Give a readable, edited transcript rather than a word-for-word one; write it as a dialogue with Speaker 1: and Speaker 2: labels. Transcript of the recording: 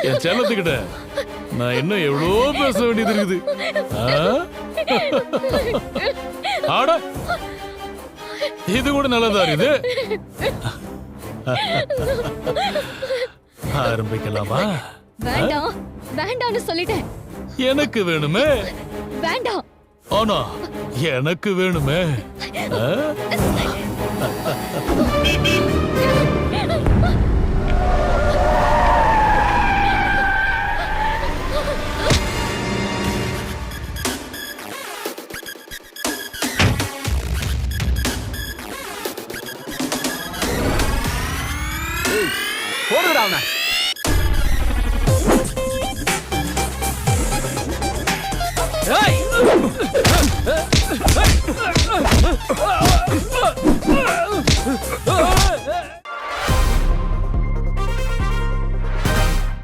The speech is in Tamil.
Speaker 1: என் செல்லத்துக்கிட்ட நான் இன்னும் எவ்வளோ பேச வேண்டியது இருக்குது. ஆட இது கூட நல்லதா இருக்குது. ஆரம்பிக்கலாமா?
Speaker 2: வேண்டாம் வேண்டாம்னு சொல்லிட்டேன்.
Speaker 1: எனக்கு வேணுமே.
Speaker 2: வேண்டாம்.
Speaker 1: ஆனா எனக்கு வேணுமே.